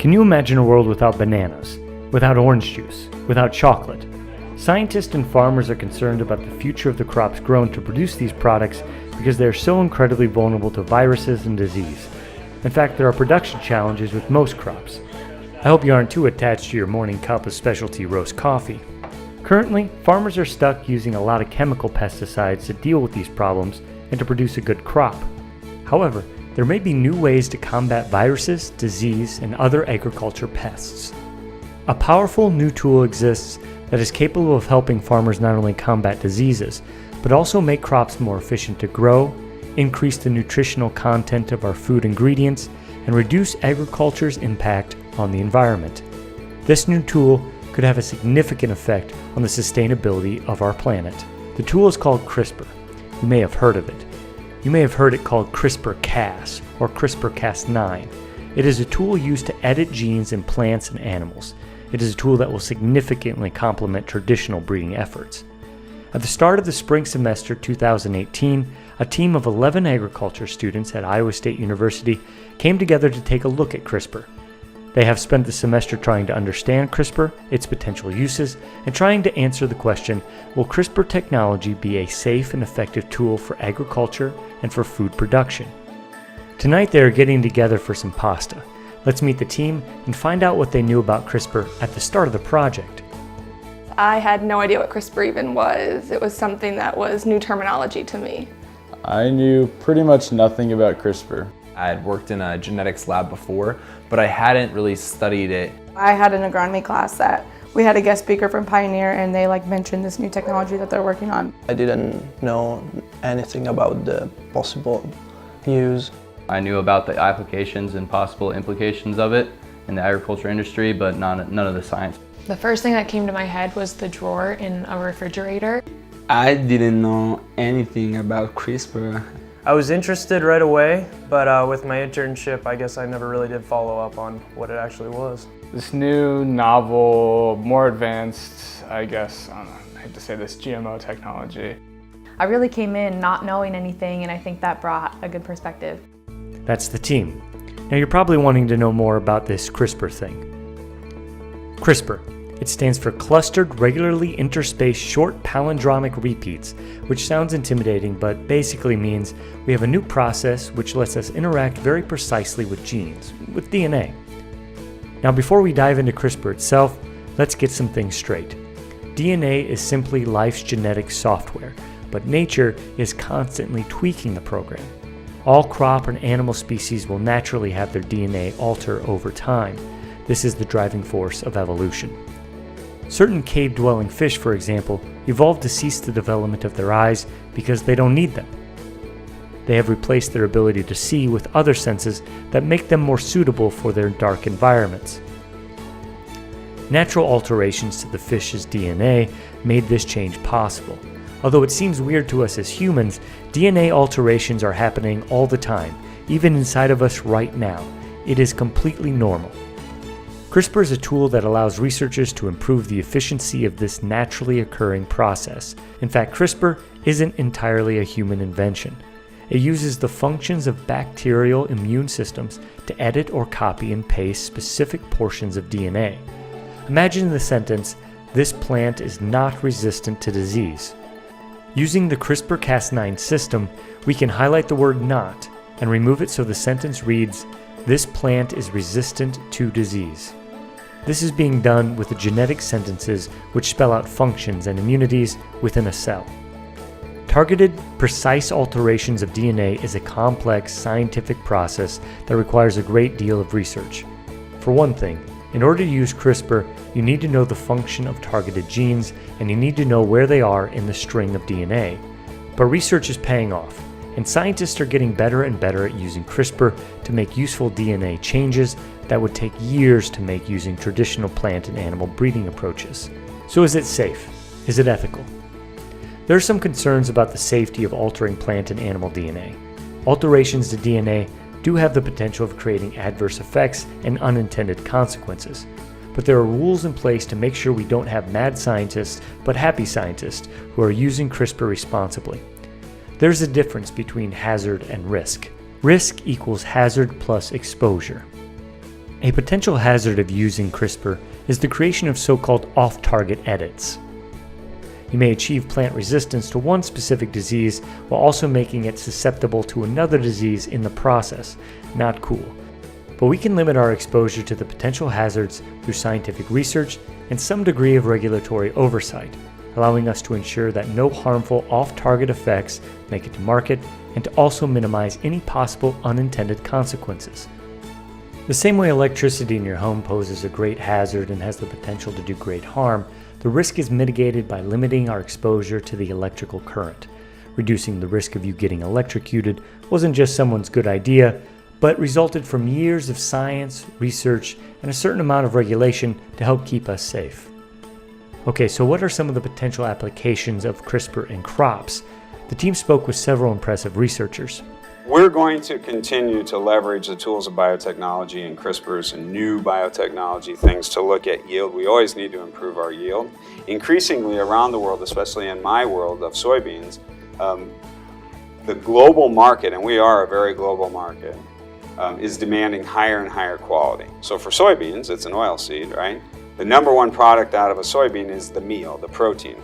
Can you imagine a world without bananas, without orange juice, without chocolate? Scientists and farmers are concerned about the future of the crops grown to produce these products because they are so incredibly vulnerable to viruses and disease. In fact, there are production challenges with most crops. I hope you aren't too attached to your morning cup of specialty roast coffee. Currently, farmers are stuck using a lot of chemical pesticides to deal with these problems and to produce a good crop. However, there may be new ways to combat viruses, disease, and other agriculture pests. A powerful new tool exists that is capable of helping farmers not only combat diseases, but also make crops more efficient to grow, increase the nutritional content of our food ingredients, and reduce agriculture's impact on the environment. This new tool could have a significant effect on the sustainability of our planet. The tool is called CRISPR. You may have heard of it. You may have heard it called CRISPR-Cas or CRISPR-Cas9. It is a tool used to edit genes in plants and animals. It is a tool that will significantly complement traditional breeding efforts. At the start of the spring semester 2018, a team of 11 agriculture students at Iowa State University came together to take a look at CRISPR. They have spent the semester trying to understand CRISPR, its potential uses, and trying to answer the question, will CRISPR technology be a safe and effective tool for agriculture and for food production? Tonight they are getting together for some pasta. Let's meet the team and find out what they knew about CRISPR at the start of the project. I had no idea what CRISPR even was. It was something that was new terminology to me. I knew pretty much nothing about CRISPR. I had worked in a genetics lab before, but I hadn't really studied it. I had an agronomy class that we had a guest speaker from Pioneer, and they mentioned this new technology that they're working on. I didn't know anything about the possible use. I knew about the applications and possible implications of it in the agriculture industry, but none of the science. The first thing that came to my head was the drawer in a refrigerator. I didn't know anything about CRISPR. I was interested right away, but with my internship, I guess I never really did follow up on what it actually was. This new, novel, more advanced, I guess, I hate to say this, GMO technology. I really came in not knowing anything, and I think that brought a good perspective. That's the team. Now you're probably wanting to know more about this CRISPR thing. CRISPR. It stands for Clustered Regularly Interspaced Short Palindromic Repeats, which sounds intimidating but basically means we have a new process which lets us interact very precisely with genes, with DNA. Now before we dive into CRISPR itself, let's get some things straight. DNA is simply life's genetic software, but nature is constantly tweaking the program. All crop and animal species will naturally have their DNA alter over time. This is the driving force of evolution. Certain cave-dwelling fish, for example, evolved to cease the development of their eyes because they don't need them. They have replaced their ability to see with other senses that make them more suitable for their dark environments. Natural alterations to the fish's DNA made this change possible. Although it seems weird to us as humans, DNA alterations are happening all the time, even inside of us right now. It is completely normal. CRISPR is a tool that allows researchers to improve the efficiency of this naturally occurring process. In fact, CRISPR isn't entirely a human invention. It uses the functions of bacterial immune systems to edit or copy and paste specific portions of DNA. Imagine the sentence, "This plant is not resistant to disease." Using the CRISPR-Cas9 system, we can highlight the word "not" and remove it so the sentence reads, "This plant is resistant to disease." This is being done with the genetic sentences which spell out functions and immunities within a cell. Targeted, precise alterations of DNA is a complex scientific process that requires a great deal of research. For one thing, in order to use CRISPR, you need to know the function of targeted genes and you need to know where they are in the string of DNA. But research is paying off, and scientists are getting better and better at using CRISPR to make useful DNA changes that would take years to make using traditional plant and animal breeding approaches. So is it safe? Is it ethical? There are some concerns about the safety of altering plant and animal DNA. Alterations to DNA do have the potential of creating adverse effects and unintended consequences. But there are rules in place to make sure we don't have mad scientists, but happy scientists who are using CRISPR responsibly. There's a difference between hazard and risk. Risk equals hazard plus exposure. A potential hazard of using CRISPR is the creation of so-called off-target edits. You may achieve plant resistance to one specific disease while also making it susceptible to another disease in the process. Not cool. But we can limit our exposure to the potential hazards through scientific research and some degree of regulatory oversight, allowing us to ensure that no harmful off-target effects make it to market and to also minimize any possible unintended consequences. The same way electricity in your home poses a great hazard and has the potential to do great harm, the risk is mitigated by limiting our exposure to the electrical current. Reducing the risk of you getting electrocuted wasn't just someone's good idea, but resulted from years of science, research, and a certain amount of regulation to help keep us safe. Okay, so what are some of the potential applications of CRISPR in crops? The team spoke with several impressive researchers. We're going to continue to leverage the tools of biotechnology and CRISPRs and new biotechnology things to look at yield. We always need to improve our yield. Increasingly around the world, especially in my world of soybeans, the global market, and we are a very global market, is demanding higher and higher quality. So for soybeans, it's an oil seed, right? The number one product out of a soybean is the meal, the protein.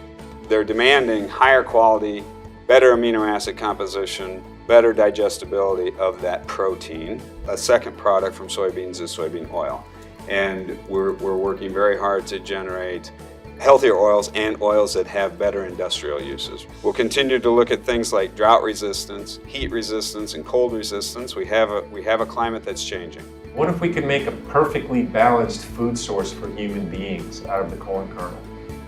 They're demanding higher quality, better amino acid composition, better digestibility of that protein. A second product from soybeans is soybean oil. And we're working very hard to generate healthier oils and oils that have better industrial uses. We'll continue to look at things like drought resistance, heat resistance, and cold resistance. We have a climate that's changing. What if we could make a perfectly balanced food source for human beings out of the corn kernel?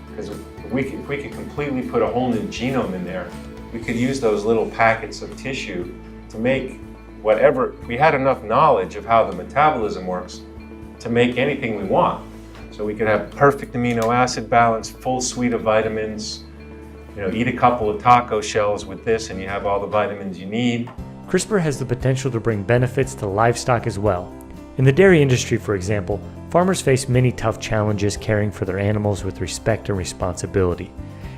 Because if we could completely put a whole new genome in there, we could use those little packets of tissue to make whatever, we had enough knowledge of how the metabolism works to make anything we want. So we could have perfect amino acid balance, full suite of vitamins, eat a couple of taco shells with this and you have all the vitamins you need. CRISPR has the potential to bring benefits to livestock as well. In the dairy industry, for example, farmers face many tough challenges caring for their animals with respect and responsibility.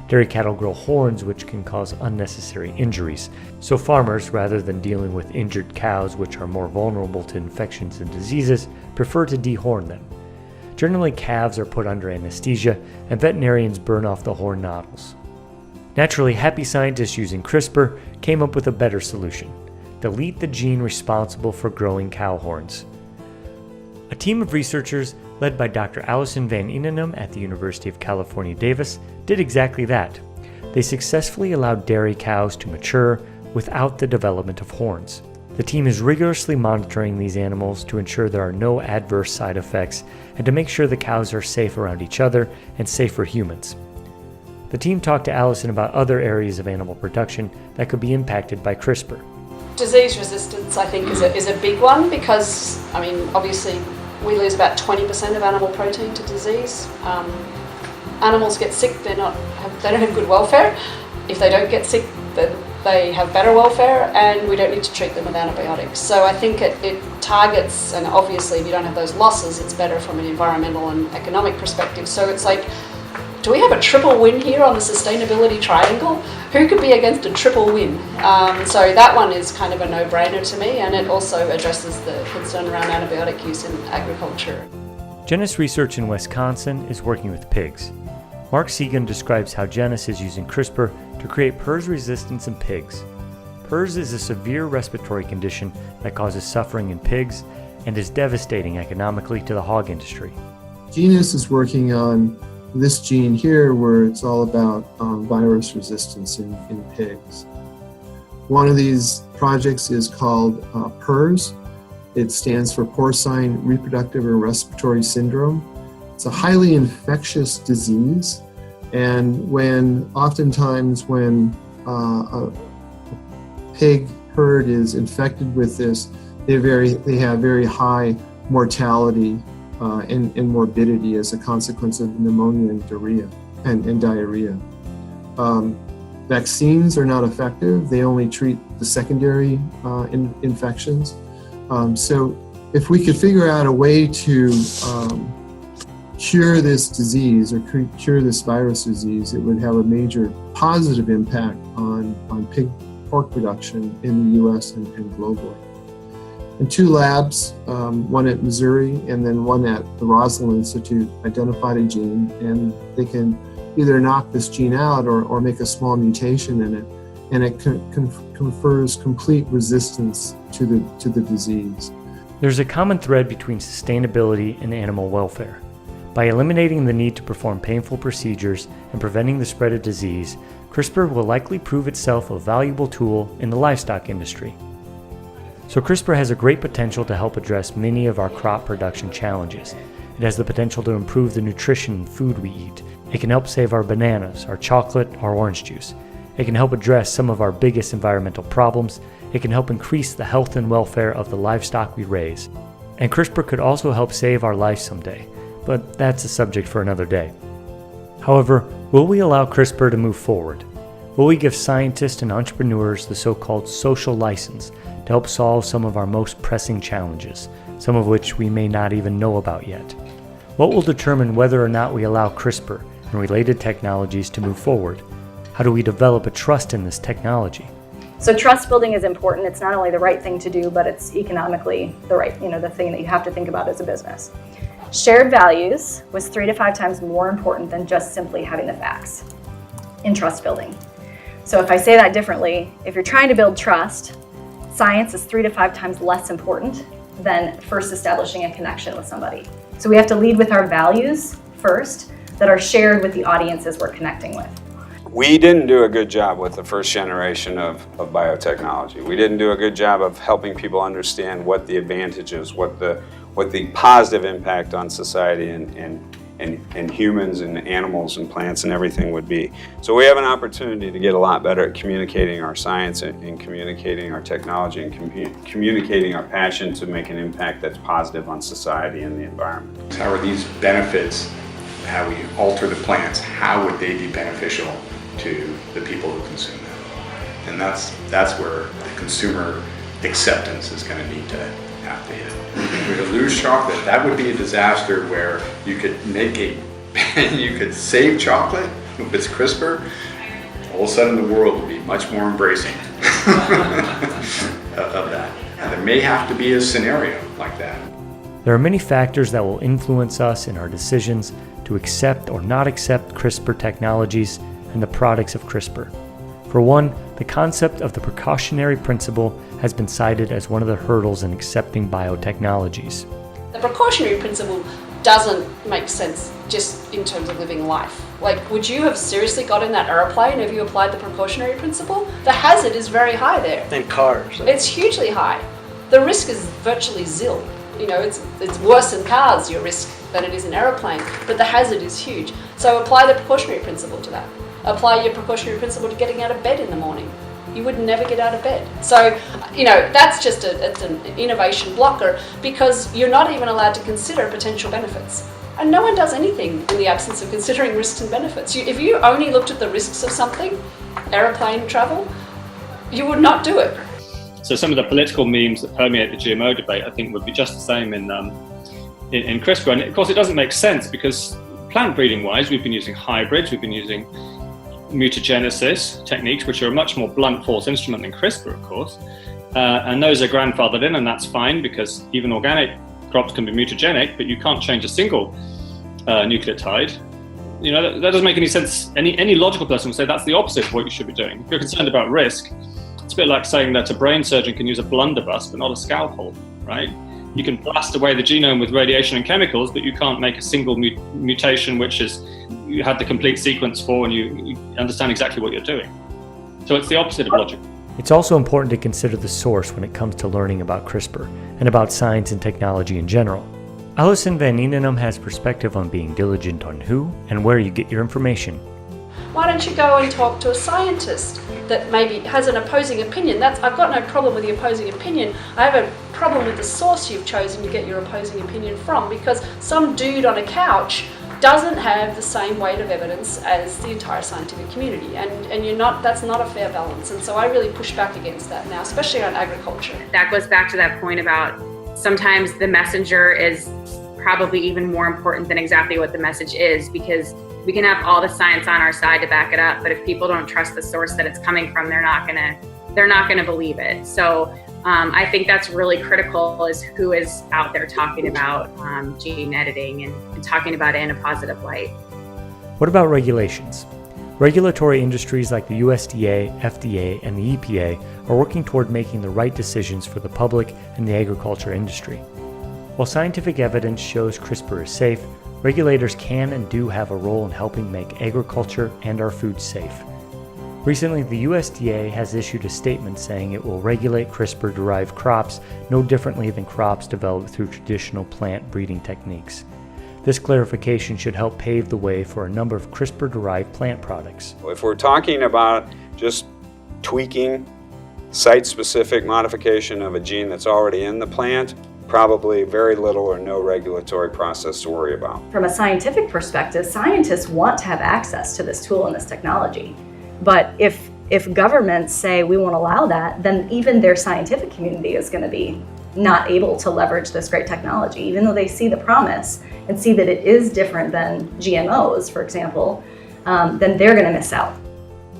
Dairy cattle grow horns which can cause unnecessary injuries, so farmers, rather than dealing with injured cows which are more vulnerable to infections and diseases, prefer to dehorn them. Generally, calves are put under anesthesia and veterinarians burn off the horn nodules. Naturally, happy scientists using CRISPR came up with a better solution: delete the gene responsible for growing cow horns. A team of researchers led by Dr. Alison Van Inenum at the University of California, Davis, did exactly that. They successfully allowed dairy cows to mature without the development of horns. The team is rigorously monitoring these animals to ensure there are no adverse side effects and to make sure the cows are safe around each other and safe for humans. The team talked to Alison about other areas of animal production that could be impacted by CRISPR. Disease resistance, I think, is a big one because, obviously, we lose about 20% of animal protein to disease. Animals get sick, they don't have good welfare. If they don't get sick, then they have better welfare, and we don't need to treat them with antibiotics. So I think it targets, and obviously if you don't have those losses, it's better from an environmental and economic perspective. So it's like, do we have a triple win here on the sustainability triangle? Who could be against a triple win? So that one is kind of a no-brainer to me, and it also addresses the concern around antibiotic use in agriculture. Genis Research in Wisconsin is working with pigs. Mark Segan describes how Genis is using CRISPR to create PRRS resistance in pigs. PRRS is a severe respiratory condition that causes suffering in pigs and is devastating economically to the hog industry. Genis is working on this gene here where it's all about virus resistance in pigs. One of these projects is called PRRS. It stands for porcine reproductive or respiratory syndrome. It's a highly infectious disease, and oftentimes when a pig herd is infected with this, they have very high mortality and morbidity as a consequence of pneumonia and diarrhea. Vaccines are not effective. They only treat the secondary infections. So if we could figure out a way to cure this disease or cure this virus disease, it would have a major positive impact on pig pork production in the US and globally. And 2 labs, one at Missouri and then one at the Rosalind Institute, identified a gene, and they can either knock this gene out or make a small mutation in it, and it confers complete resistance to the disease. There's a common thread between sustainability and animal welfare. By eliminating the need to perform painful procedures and preventing the spread of disease, CRISPR will likely prove itself a valuable tool in the livestock industry. So CRISPR has a great potential to help address many of our crop production challenges. It has the potential to improve the nutrition in food we eat. It can help save our bananas, our chocolate, our orange juice. It can help address some of our biggest environmental problems. It can help increase the health and welfare of the livestock we raise. And CRISPR could also help save our life someday, but that's a subject for another day. However, will we allow CRISPR to move forward? Will we give scientists and entrepreneurs the so-called social license to help solve some of our most pressing challenges, some of which we may not even know about yet? What will determine whether or not we allow CRISPR and related technologies to move forward? How do we develop a trust in this technology? So trust building is important. It's not only the right thing to do, but it's economically the thing that you have to think about as a business. Shared values was 3 to 5 times more important than just simply having the facts in trust building. So if I say that differently, if you're trying to build trust, science is 3 to 5 times less important than first establishing a connection with somebody. So we have to lead with our values first that are shared with the audiences we're connecting with. We didn't do a good job with the first generation of biotechnology. We didn't do a good job of helping people understand what the advantages, what the positive impact on society and humans and animals and plants and everything would be. So we have an opportunity to get a lot better at communicating our science and communicating our technology and communicating our passion to make an impact that's positive on society and the environment. How are these benefits, how we alter the plants, how would they be beneficial to the people who consume them? And that's where the consumer acceptance is going to need to have to hit. If we were to lose chocolate, that would be a disaster where you could you could save chocolate with CRISPR. All of a sudden the world would be much more embracing of that. And there may have to be a scenario like that. There are many factors that will influence us in our decisions to accept or not accept CRISPR technologies and the products of CRISPR. For one, the concept of the precautionary principle has been cited as one of the hurdles in accepting biotechnologies. The precautionary principle doesn't make sense just in terms of living life. Like, would you have seriously got in that aeroplane if you applied the precautionary principle? The hazard is very high there. And cars. It's hugely high. The risk is virtually zil. You know, it's worse in cars, your risk, than it is in aeroplane, but the hazard is huge. So apply the precautionary principle to that. Apply your precautionary principle to getting out of bed in the morning. You would never get out of bed. So, you know, that's just it's an innovation blocker because you're not even allowed to consider potential benefits. And no one does anything in the absence of considering risks and benefits. If you only looked at the risks of something, aeroplane travel, you would not do it. So some of the political memes that permeate the GMO debate, I think, would be just the same in CRISPR. And of course, it doesn't make sense because plant breeding-wise, we've been using hybrids, we've been using mutagenesis techniques, which are a much more blunt force instrument than CRISPR, of course. And those are grandfathered in, and that's fine because even organic crops can be mutagenic, but you can't change a single nucleotide. You know, that doesn't make any sense. Any logical person would say that's the opposite of what you should be doing. If you're concerned about risk, it's a bit like saying that a brain surgeon can use a blunderbuss, but not a scalpel, right? You can blast away the genome with radiation and chemicals, but you can't make a single mutation which is you have the complete sequence for and you understand exactly what you're doing. So it's the opposite of logic. It's also important to consider the source when it comes to learning about CRISPR and about science and technology in general. Alison van Eenenum has perspective on being diligent on who and where you get your information. Why don't you go and talk to a scientist that maybe has an opposing opinion? I've got no problem with the opposing opinion. I have a problem with the source you've chosen to get your opposing opinion from, because some dude on a couch doesn't have the same weight of evidence as the entire scientific community, and that's not a fair balance. And so I really push back against that now, especially on agriculture. That goes back to that point about sometimes the messenger is probably even more important than exactly what the message is, because we can have all the science on our side to back it up, but if people don't trust the source that it's coming from, they're not gonna believe it. So I think that's really critical, is who is out there talking about gene editing and talking about it in a positive light. What about regulations? Regulatory industries like the USDA, FDA, and the EPA are working toward making the right decisions for the public and the agriculture industry. While scientific evidence shows CRISPR is safe, regulators can and do have a role in helping make agriculture and our food safe. Recently, the USDA has issued a statement saying it will regulate CRISPR-derived crops no differently than crops developed through traditional plant breeding techniques. This clarification should help pave the way for a number of CRISPR-derived plant products. If we're talking about just tweaking site-specific modification of a gene that's already in the plant, probably very little or no regulatory process to worry about. From a scientific perspective, scientists want to have access to this tool and this technology. But if governments say we won't allow that, then even their scientific community is going to be not able to leverage this great technology, even though they see the promise and see that it is different than GMOs, for example, then they're going to miss out.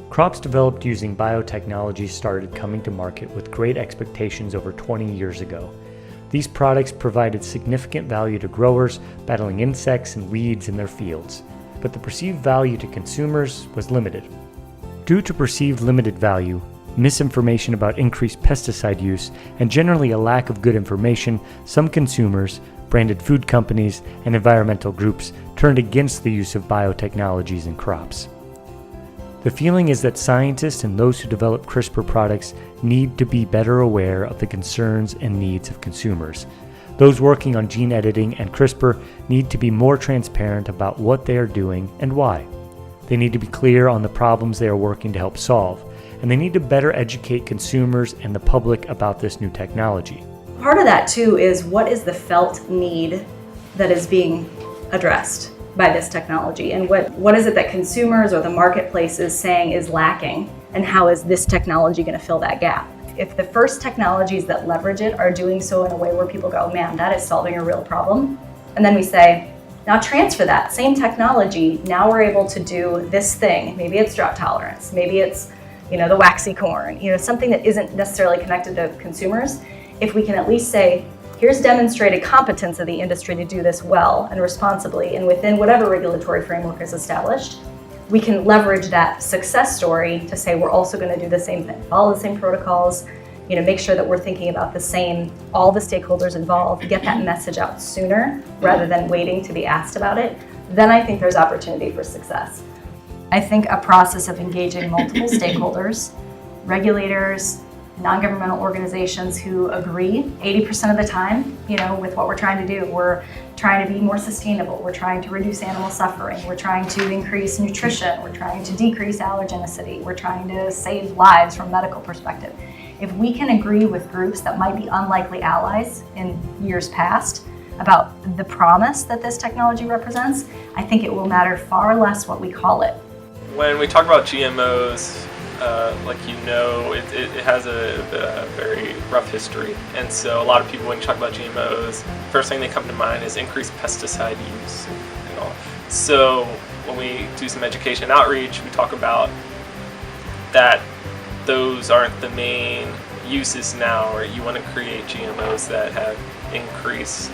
Crops developed using biotechnology started coming to market with great expectations over 20 years ago. These products provided significant value to growers battling insects and weeds in their fields, but the perceived value to consumers was limited. Due to perceived limited value, misinformation about increased pesticide use, and generally a lack of good information, some consumers, branded food companies, and environmental groups turned against the use of biotechnologies in crops. The feeling is that scientists and those who develop CRISPR products need to be better aware of the concerns and needs of consumers. Those working on gene editing and CRISPR need to be more transparent about what they are doing and why. They need to be clear on the problems they are working to help solve, and they need to better educate consumers and the public about this new technology. Part of that too is what is the felt need that is being addressed by this technology, and what is it that consumers or the marketplace is saying is lacking, and how is this technology going to fill that gap? If the first technologies that leverage it are doing so in a way where people go, man, that is solving a real problem, and then we say, now transfer that same technology, now we're able to do this thing, maybe it's drought tolerance, maybe it's the waxy corn, something that isn't necessarily connected to consumers. If we can at least say, here's demonstrated competence of the industry to do this well and responsibly, and within whatever regulatory framework is established, we can leverage that success story to say we're also going to do the same thing, follow the same protocols, make sure that we're thinking about all the stakeholders involved, get that message out sooner rather than waiting to be asked about it. Then I think there's opportunity for success. I think a process of engaging multiple stakeholders, regulators, non-governmental organizations who agree 80% of the time, with what we're trying to do. We're trying to be more sustainable. We're trying to reduce animal suffering. We're trying to increase nutrition. We're trying to decrease allergenicity. We're trying to save lives from a medical perspective. If we can agree with groups that might be unlikely allies in years past about the promise that this technology represents, I think it will matter far less what we call it. When we talk about GMOs, it has a very rough history. And so a lot of people, when you talk about GMOs, first thing they come to mind is increased pesticide use and all. So when we do some education and outreach, we talk about that those aren't the main uses now, or you want to create GMOs that have increased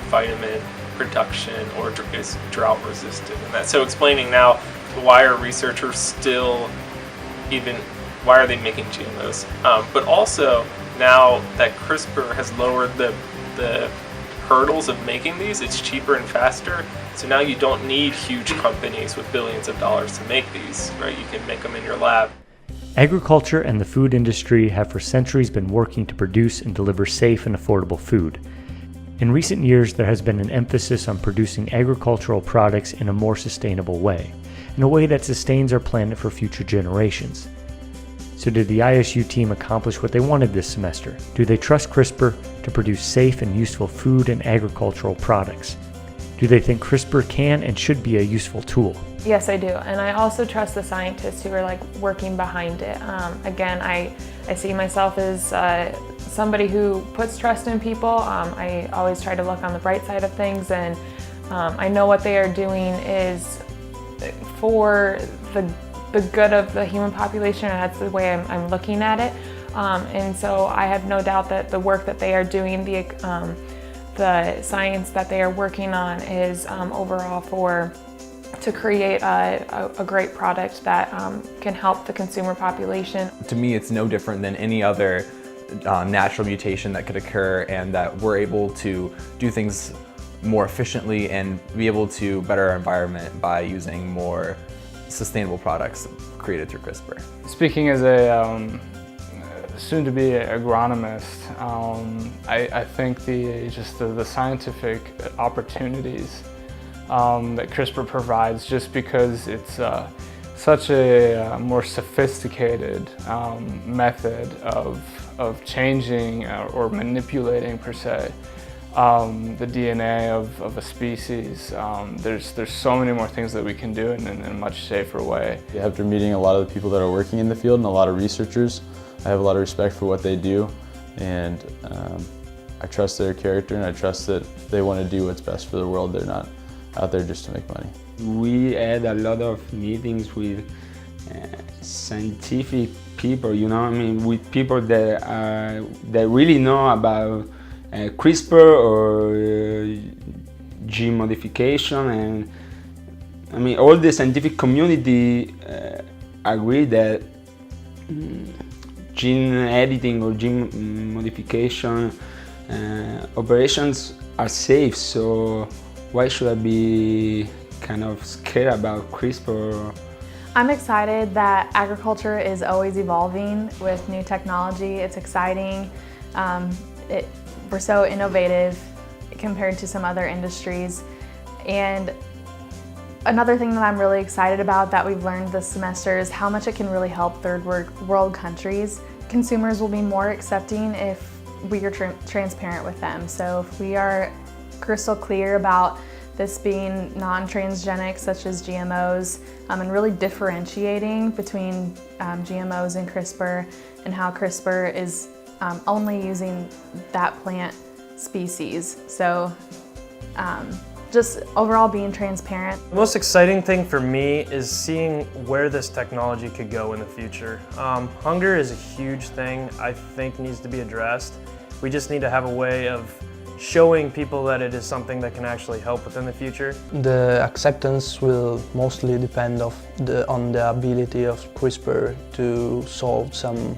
vitamin production or is drought resistant. And that, so explaining now why are researchers still why are they making GMOs? But also now that CRISPR has lowered the hurdles of making these, it's cheaper and faster. So now you don't need huge companies with billions of dollars to make these, right? You can make them in your lab. Agriculture and the food industry have for centuries been working to produce and deliver safe and affordable food. In recent years, there has been an emphasis on producing agricultural products in a more sustainable way, in a way that sustains our planet for future generations. So did the ISU team accomplish what they wanted this semester? Do they trust CRISPR to produce safe and useful food and agricultural products? Do they think CRISPR can and should be a useful tool? Yes, I do. And I also trust the scientists who are working behind it. Again, I see myself as somebody who puts trust in people. I always try to look on the bright side of things, and I know what they are doing is for the good of the human population, and that's the way I'm looking at it. And so I have no doubt that the work that they are doing, the science that they are working on is overall to create a great product that can help the consumer population. To me, it's no different than any other natural mutation that could occur, and that we're able to do things more efficiently and be able to better our environment by using more sustainable products created through CRISPR. Speaking as a soon-to-be agronomist, I think the scientific opportunities that CRISPR provides, just because it's such a more sophisticated method of changing or manipulating, per se, the DNA of a species. There's so many more things that we can do in a much safer way. After meeting a lot of the people that are working in the field and a lot of researchers, I have a lot of respect for what they do, and I trust their character, and I trust that they want to do what's best for the world. They're not out there just to make money. We had a lot of meetings with scientific people, you know, I mean, with people that really know about CRISPR or gene modification, and I mean, all the scientific community agree that gene editing or gene modification operations are safe. So why should I be kind of scared about CRISPR? I'm excited that agriculture is always evolving with new technology. It's exciting. We're so innovative compared to some other industries. And another thing that I'm really excited about that we've learned this semester is how much it can really help third world countries. Consumers will be more accepting if we are transparent with them. So if we are crystal clear about this being non-transgenic, such as GMOs, and really differentiating between GMOs and CRISPR, and how CRISPR is only using that plant species. So just overall being transparent. The most exciting thing for me is seeing where this technology could go in the future. Hunger is a huge thing I think needs to be addressed. We just need to have a way of showing people that it is something that can actually help within the future. The acceptance will mostly depend on the ability of CRISPR to solve some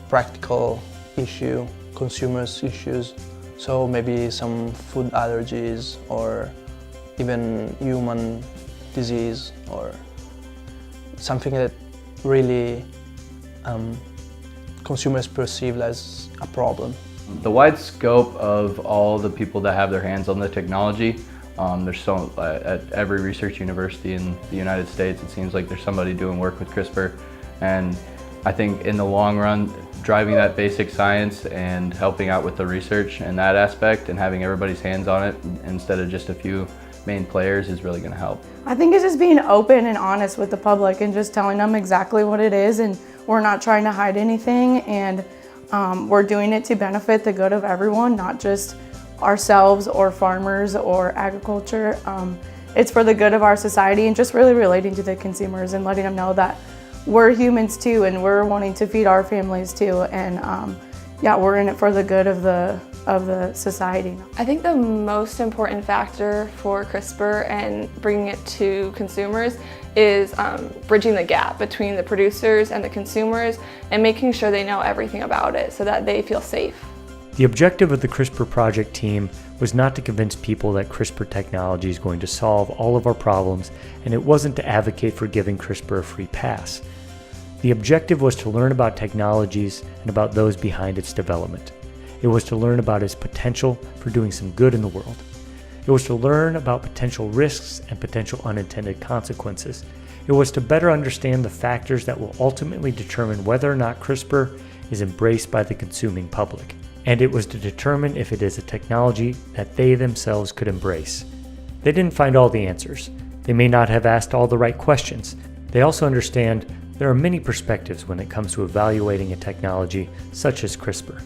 practical issue, consumers' issues. So maybe some food allergies or even human disease or something that really consumers perceive as a problem. The wide scope of all the people that have their hands on the technology, there's at every research university in the United States, it seems like there's somebody doing work with CRISPR, and I think in the long run, driving that basic science and helping out with the research and that aspect and having everybody's hands on it instead of just a few main players is really going to help. I think it's just being open and honest with the public and just telling them exactly what it is, and we're not trying to hide anything, and we're doing it to benefit the good of everyone, not just ourselves or farmers or agriculture. It's for the good of our society, and just really relating to the consumers and letting them know that we're humans too, and we're wanting to feed our families too, and yeah, we're in it for the good of the society. I think the most important factor for CRISPR and bringing it to consumers is bridging the gap between the producers and the consumers and making sure they know everything about it so that they feel safe. The objective of the CRISPR project team was not to convince people that CRISPR technology is going to solve all of our problems, and it wasn't to advocate for giving CRISPR a free pass. The objective was to learn about technologies and about those behind its development. It was to learn about its potential for doing some good in the world. It was to learn about potential risks and potential unintended consequences. It was to better understand the factors that will ultimately determine whether or not CRISPR is embraced by the consuming public. And it was to determine if it is a technology that they themselves could embrace. They didn't find all the answers. They may not have asked all the right questions. They also understand there are many perspectives when it comes to evaluating a technology such as CRISPR.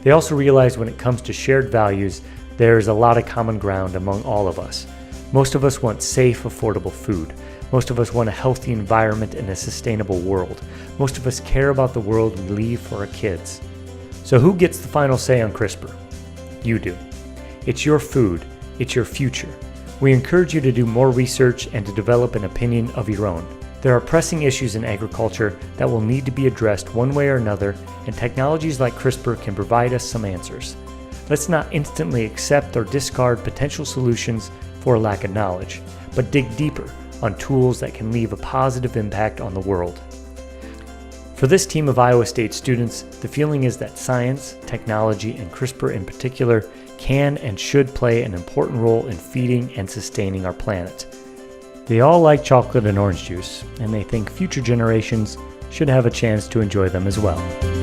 They also realize when it comes to shared values, there is a lot of common ground among all of us. Most of us want safe, affordable food. Most of us want a healthy environment and a sustainable world. Most of us care about the world we leave for our kids. So who gets the final say on CRISPR? You do. It's your food. It's your future. We encourage you to do more research and to develop an opinion of your own. There are pressing issues in agriculture that will need to be addressed one way or another, and technologies like CRISPR can provide us some answers. Let's not instantly accept or discard potential solutions for a lack of knowledge, but dig deeper on tools that can leave a positive impact on the world. For this team of Iowa State students, the feeling is that science, technology, and CRISPR in particular can and should play an important role in feeding and sustaining our planet. They all like chocolate and orange juice, and they think future generations should have a chance to enjoy them as well.